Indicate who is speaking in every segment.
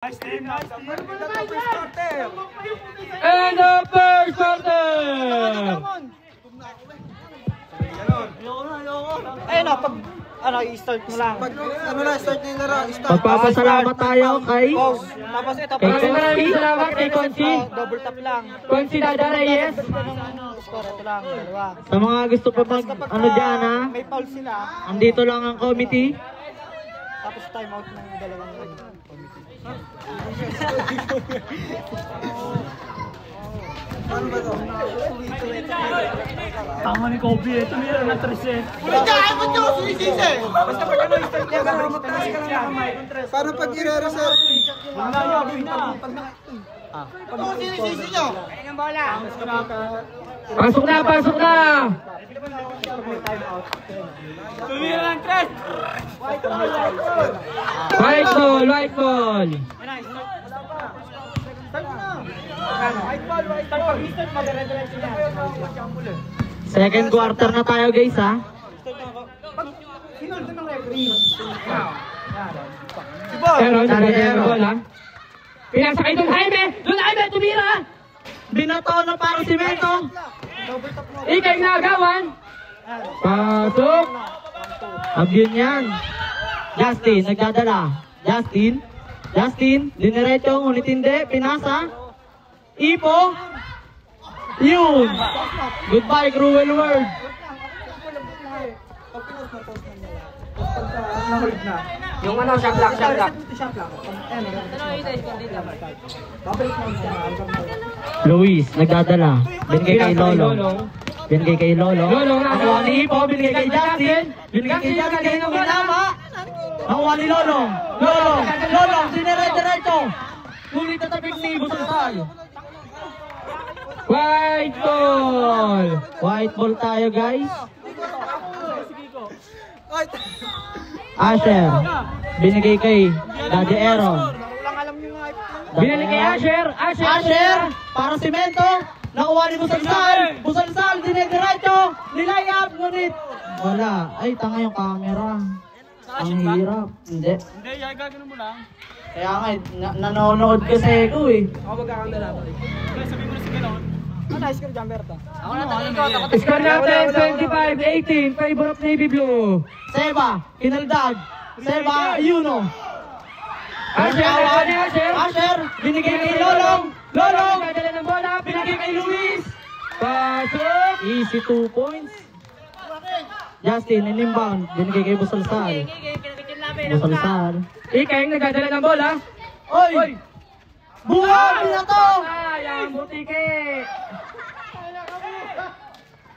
Speaker 1: Nice team, nice team.
Speaker 2: And the first quarter!
Speaker 1: Ayun na, pag i-start mo lang.
Speaker 3: Start na yung laro.
Speaker 2: Magpapasalamat tayo kay
Speaker 1: Tapos ito,
Speaker 2: Konsi. Salamat kay Konsi.
Speaker 1: Double tap lang.
Speaker 2: Konsi Dada Reyes.
Speaker 1: Score, ito lang, dalawa.
Speaker 2: Sa mga gusto pa mag ano dyan ha,
Speaker 1: May foul sila.
Speaker 2: andito lang ang committee.
Speaker 1: Tapos time out ng dalawang committee.
Speaker 3: Ano ba to?
Speaker 1: Tama ni Kobe, ito meron na 3 eh.
Speaker 3: Kaya mo ito, sumisisi!
Speaker 1: Basta pag ano, start niya, magtaas ka lang.
Speaker 3: Paano pag i-reserve? Ano sinisisi nyo?
Speaker 2: Pasok na, pasok na!
Speaker 1: Tumira ng 3!
Speaker 2: White ball, white ball. Second quarter na tayo guys ha. Pero nagagawin ko lang. Pinasakay doon Jaime! Doon Jaime! Tumira! Binato na parang simento. Ikay nagawan. Pasok. Abyan yan. Justin, nagdadala. Justin, diniretso, ngunit hindi. Pinasa. Ipo. Yun. Goodbye, cruel world.
Speaker 1: Yung ano, shot lock.
Speaker 2: Luis, nagdadala. Binigay kay Lolo. Binigay kay Lolo. Nakuha ni Ipo, binigay kay Justin. Binigay kay Justin, ang ginama. Nakuha ni Lolo. Lolo, dinere-diretso. Ngunit tatabing ni Busal. White ball. White ball tayo guys. Asher, binigay kay Daddy Aaron. Binigay kay Asher, para simento. Nakuha ni Busal, dinediretso, nilayap, ngunit wala. Ay, tanga yung camera. Ang hirap. Hindi,
Speaker 1: gagano mo lang.
Speaker 2: kaya nga, nanonood kasi ako eh.
Speaker 1: Ako magkakandala ko. Sabi mo na si Ganon. Ano, score jumper to? Ako na talikot.
Speaker 2: Score natin, 25-18, favor of Navy Blue. Seba, Kinaldag. Seba, Yuno. Asher, binigay kay Lolong. Kadala ng bola, binigay kay Luis. Pasok. Easy 2 points. Justin, in-inbound, binigay kay Busalsal. Ikeng, nagdadala ng bola. Oy! Buwan na to! Sayang, butike.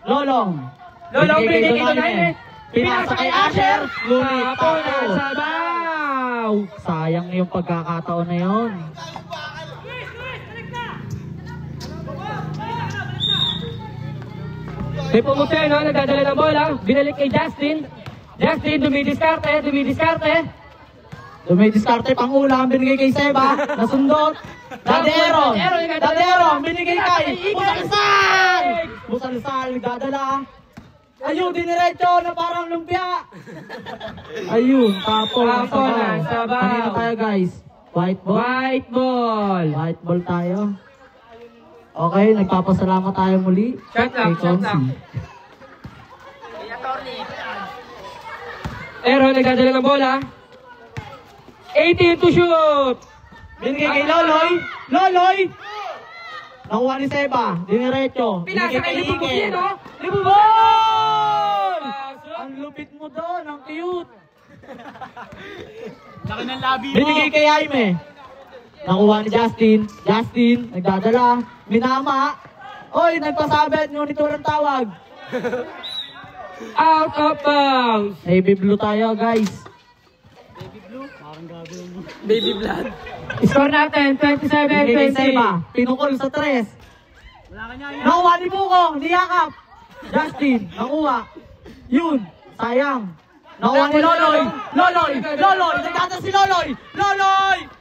Speaker 2: Lolong, binigay kay Donaine. Pinasa kay Asher. Ngunit tapo. Sabaw! Sayang yung pagkakataon na yun. May Pumuterno, nagdadala ng bola. Binalik kay Justin. Dumidiskarte pang ulam. Binigay kay Seba. Nasundot. Daddy Aaron. Binigay kay Busalsal. Nagdadala. Ayun, diniretso na parang lumpia. Ayun, tapo na sabaw. Kanina tayo guys? White ball tayo. Okay, nagpapasalamat tayo muli. Shot lang. Aaron, nagdadala ng bola. 18 to shoot. Binigay kay Loloy. Nakuha ni Seba. Diniretso. Binigay kay Iken. Libubol! Ang lupit mo doon. Ang cute.
Speaker 1: Laki ng labi mo.
Speaker 2: Binigay kay Jaime. Nakuha ni Justin. Nagdadala. Minama. Oy, nagpasabit. Ngunit walang tawag. Out of bounds. Navy Blue tayo guys.
Speaker 1: Baby blood.
Speaker 2: Score natin, 27-20. Pinukol sa 3. Nakuha ni Bukong, niyakap. Justin, nakuha. Yun, sayang. Nakuha ni Loloy. Nagdata si Loloy,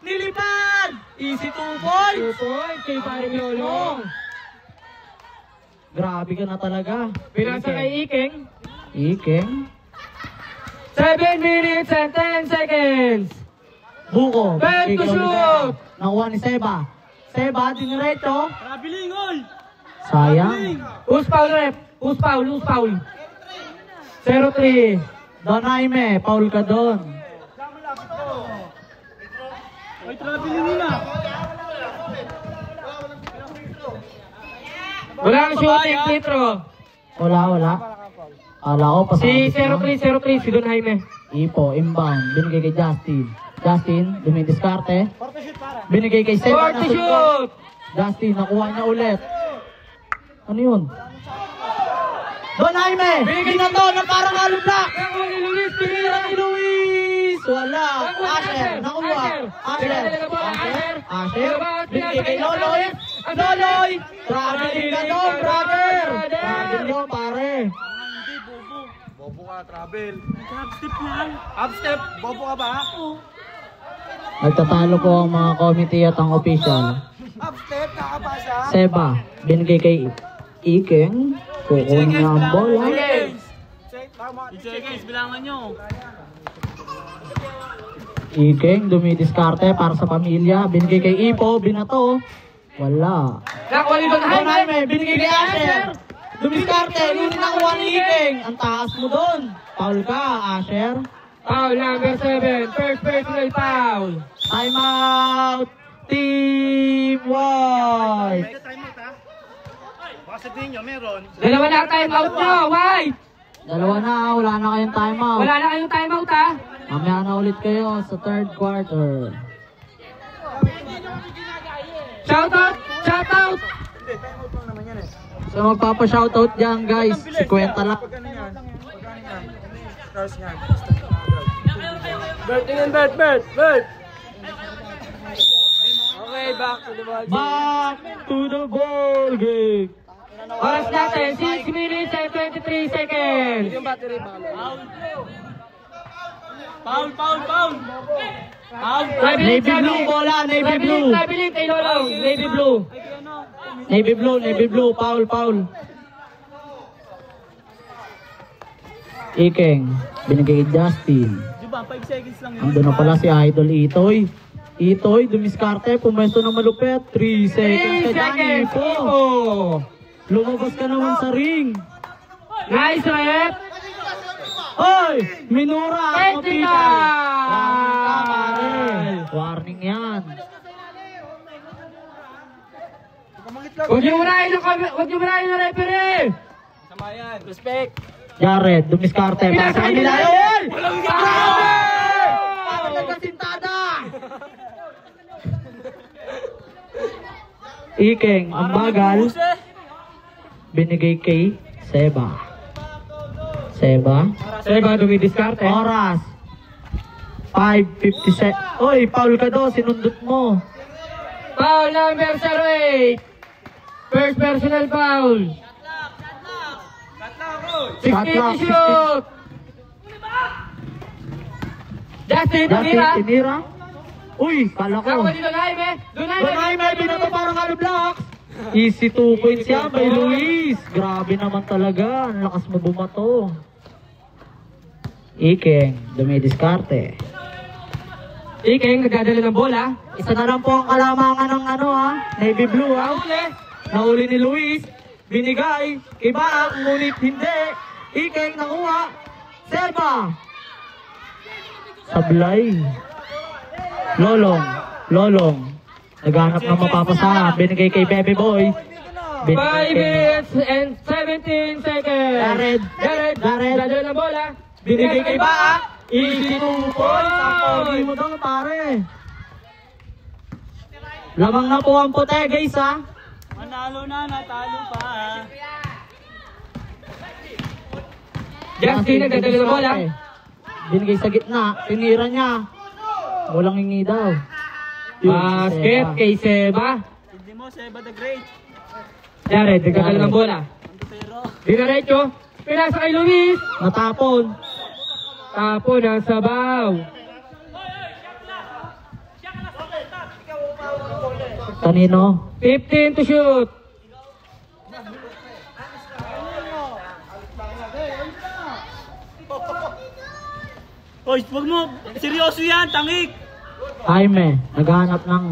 Speaker 2: nilipad. Easy 2 points. 2 points, kay paring Lolo. Grabe ka na talaga. Pinasa kay Ikeng. 7 minutes and 10 seconds. Buko.
Speaker 4: Bell to shoot!
Speaker 2: Nakuha ni Seba. Seba, diniretso.
Speaker 1: Traveling, oy!
Speaker 2: Sayang.
Speaker 4: Who's foul, rep? Who's foul? 0-3.
Speaker 2: Don Jaime, foul ka doon.
Speaker 1: Oy, traveling nila.
Speaker 4: Wala kang shooting, free throw.
Speaker 2: Wala. Kala ko pa
Speaker 4: Si 0-3, si Don Jaime.
Speaker 2: Ipo, inbound. Binigay kay Justin. Justin, dumidiskarte. Binigay kay Seba na
Speaker 4: Forty shoot!
Speaker 2: Justin, nakuha niya ulit. Ano yun? Don Jaime! Binigay na to na parang alubak!
Speaker 4: Nakuha ni Luis,
Speaker 2: Tinira ni Luis! Wala! Asher, nakuha! Asher! Asher! Binigay kay Loloy! Loloy! Traveling ka doon, brother! Traveling doon, pare!
Speaker 3: Bobo ka, travel.
Speaker 1: Half-step lang.
Speaker 3: Upstep, bobo ka ba?
Speaker 2: Nagtatalo po ang mga committee at ang official.
Speaker 3: Upstep, nakapasa.
Speaker 2: Seba, binigay kay Ikeng. Kukunin niya ang bola.
Speaker 1: Guys, bilangan nyo.
Speaker 2: Ikeng, dumidiskarte para sa pamilya. Binigay kay Ipo, binato. Wala.
Speaker 4: Nakuha ni Don
Speaker 2: Don
Speaker 4: Jaime.
Speaker 2: Jaime, binigay kay Asher. Dumiskarte, yun nakuha ni Ikeng. Ang taas mo doon. Foul ka, Asher.
Speaker 4: Foul number 7, first personal foul.
Speaker 2: Time out. Team White.
Speaker 3: Baka sabihin nyo, meron.
Speaker 4: Dalawa na ang timeout nyo, White!
Speaker 2: Dalawa na, wala na kayong time out.
Speaker 4: Wala na kayong timeout, ha?
Speaker 2: Mamaya na ulit kayo sa third quarter.
Speaker 4: Shoutout! Shoutout!
Speaker 2: So magpapa-shoutout dyan guys. 50 lang.
Speaker 3: Pag ano yan? Stars yan.
Speaker 1: Bert, tingin, Bert! Okay, back to the ball.
Speaker 2: Back to the ball game.
Speaker 4: Oras natin, 6 minutes and 23 seconds.
Speaker 1: Yung battery ba? Foul!
Speaker 2: Navy blue bola, Navy blue.
Speaker 4: Traveling kay Lolo, Navy blue.
Speaker 2: Navy blue, foul. Ikeng, binigay kay Justin.
Speaker 1: Di ba, 5 seconds lang yun.
Speaker 2: Ando na pala si Idol Itoy. Itoy, dumiskarte, pumesto ng malupet. 3 seconds
Speaker 4: 3
Speaker 2: ka dyan,
Speaker 4: seconds,
Speaker 2: Ipo.
Speaker 4: Ipo.
Speaker 2: Lumabas ka naman sa ring.
Speaker 4: Nice rep.
Speaker 2: Hoy! Minura ang
Speaker 4: Technical!
Speaker 2: official! Warning yan.
Speaker 4: Huwag niyo murahin ng referee.
Speaker 1: Sama yan. Respect.
Speaker 2: Jared, dumiskarte. Para sa kanila. Ayun!
Speaker 4: Walang
Speaker 2: Parang nagkasintada! Ikeng, ang bagal. Binigay kay Seba.
Speaker 4: Seba, dumidiskarte.
Speaker 2: Oras. 5:57. Oy, foul ka daw. Sinundot mo.
Speaker 4: Foul number 08. First personal foul. 16 to shoot. Justin, tumira.
Speaker 2: Tinira. Uy, kala ko.
Speaker 4: Nakuha ni Don Jaime.
Speaker 2: Don Jaime, binato parang ano blocks. Easy 2 points yan by Luis. Grabe naman talaga. Ang lakas mo bumato. Ikeng, dumidiskarte.
Speaker 4: Ikeng, nagdadala ng bola.
Speaker 2: Isa na lang po ang kalamangan ng Navy Blue Nahuli ni Luis. Binigay. Iba, ngunit hindi. Ikeng nakuha. Seba. Sablay. Lolong. Naghanap ng mapapasa. Binigay kay Bebe Boy.
Speaker 4: 5 minutes and 17 seconds.
Speaker 2: Jared.
Speaker 4: Nagdadala ng bola.
Speaker 2: Binigay kay Baa. Easy 2 points. Ang pogi mo daw, pare. Lamang na po ang puti, guys, ha.
Speaker 1: Manalo na, natalo pa.
Speaker 4: Justin, nagdadala ng bola.
Speaker 2: Binigay sa gitna. Tinira niya. Walang hingi daw.
Speaker 4: Basket kay Seba.
Speaker 1: Hindi mo, Seba the Great.
Speaker 4: Jared, nagdadala ng bola. Dinaretso. Pinasa kay Luis.
Speaker 2: Natapon.
Speaker 4: Tapo ng sabaw.
Speaker 2: Kanino?
Speaker 4: 15 to shoot.
Speaker 1: Hoy, wag mo. Seryoso yan, tangik.
Speaker 2: Jaime, naghahanap ng...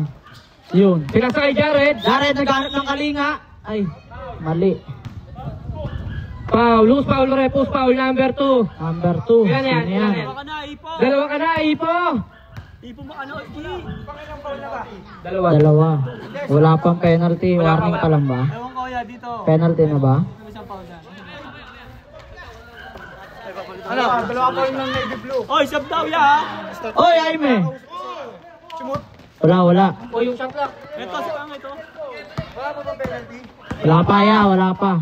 Speaker 2: Yun.
Speaker 4: Pinasa kay Jared.
Speaker 2: Jared, naghahanap ng kalinga. Ay, mali.
Speaker 4: Foul, loose foul, repos foul, number 2.
Speaker 2: Number 2.
Speaker 4: Yan, yan,
Speaker 2: Sino
Speaker 4: yan.
Speaker 1: Dalawa ka na, Ipo.
Speaker 4: Dalawa ka na, Ipo.
Speaker 1: Ipo mo ano, Ipo.
Speaker 4: Dalawa.
Speaker 2: Dalawa. Wala pang penalty. Warning pa lang ba?
Speaker 1: Ewan ko ya dito.
Speaker 2: Penalty na ba?
Speaker 1: May isang foul na.
Speaker 3: Ano? Dalawa pa rin ng navy blue.
Speaker 1: Oy, sab daw ya ha.
Speaker 2: Oy, Jaime!
Speaker 3: Sumot.
Speaker 2: Wala.
Speaker 4: O yung shot clock.
Speaker 1: Ito, si Pang ito.
Speaker 3: Wala pa bang penalty?
Speaker 2: Wala pa ya, wala pa.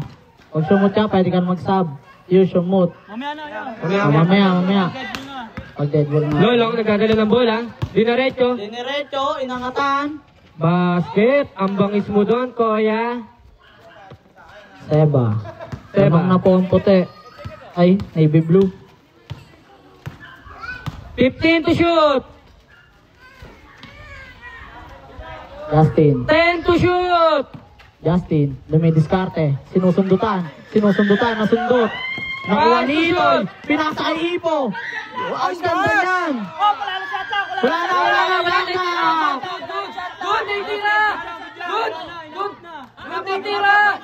Speaker 2: Pag sumot ka, pwede ka na mag-sub. Yung sumot.
Speaker 1: Mamaya na yan.
Speaker 2: Mamaya.
Speaker 1: Dead mo na.
Speaker 2: Pag dead ball na.
Speaker 4: Lolong nagdadala ng bola. Dinaretso.
Speaker 2: Diniretso, inangatan.
Speaker 4: Basket. Ang bangis mo doon, Kuya.
Speaker 2: Seba.
Speaker 4: Seba.
Speaker 2: Lamang na po ang puti. Ay, navy blue.
Speaker 4: 15 to shoot.
Speaker 2: Justin.
Speaker 4: 10 to shoot.
Speaker 2: Justin, dumidiskarte. Sinusundutan, nasundot. Nakuha ni Ipoy. Pinasa kay Ipo. Ang ganda yan.
Speaker 1: Oh, palalo sa attack.
Speaker 2: Wala na.
Speaker 4: Good, nagtira. Good. Good, nagtira.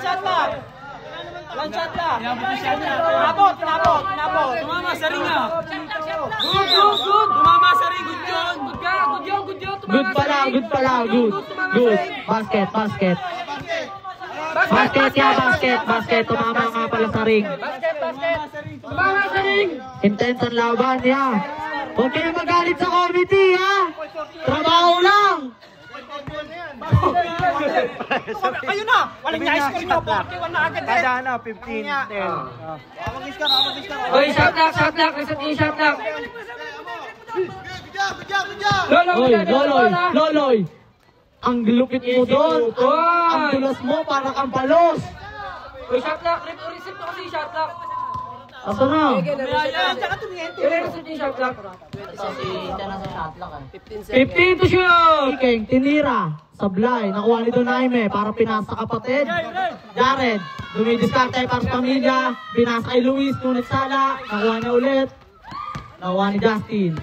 Speaker 1: Shot lock. Walang shot lock. Tinabot. Tumama sa ring ah. Good. Tumama sa ring. Good yun.
Speaker 2: Good pala. Basket. Basket. Tumama nga pala sa ring.
Speaker 4: Tumama sa ring.
Speaker 2: Intense ang laban, ya. Huwag kayong magalit sa committee, ha. Trabaho lang.
Speaker 1: Kayo na. Walang nice ko nyo. Wala na agad eh.
Speaker 3: Kada na, 15, 10.
Speaker 4: Oy, shot lock. Reset yung shot lock. Lolong
Speaker 2: Oy,
Speaker 4: nagdadala ng bola.
Speaker 2: Loloy. Ang lupit mo doon.
Speaker 4: Oy.
Speaker 2: Ang tulas mo para kang palos.
Speaker 4: Oy, shot lock. Reset mo kasi yung shot lock.
Speaker 2: Asa na?
Speaker 4: I-reset yung shot lock. 15 to shoot.
Speaker 2: King, tinira. Sablay, nakuha ni Don Jaime para pinasa sa kapatid. Jared, dumidiskarte para sa pamilya. Pinasa kay Luis, ngunit sala. Nakuha niya ulit. Nakuha ni Justin.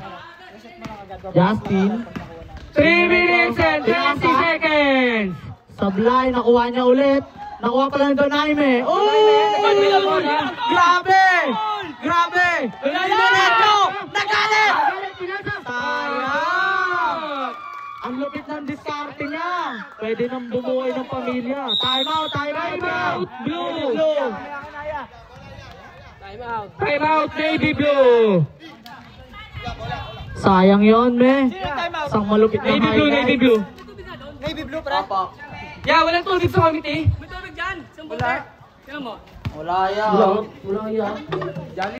Speaker 4: 3 minutes and 20 seconds.
Speaker 2: Sablay, nakuha niya ulit. Nakuha pala ni Don Jaime. Grabe! Diretso! Nagalit! Sayang! Ang lupit ng diskarte niya. Pwede nang bumuhay ng pamilya. Time out! Blue!
Speaker 4: Time out, Navy Blue.
Speaker 2: Sayang yon, me. Isang malupit na
Speaker 4: Navy Blue,
Speaker 2: highlight.
Speaker 4: Navy Blue.
Speaker 1: Navy blue, pre.
Speaker 4: Yeah, walang tubig sa committee.
Speaker 1: May tubig dyan. Wala. Tignan mo.
Speaker 2: Wala yan.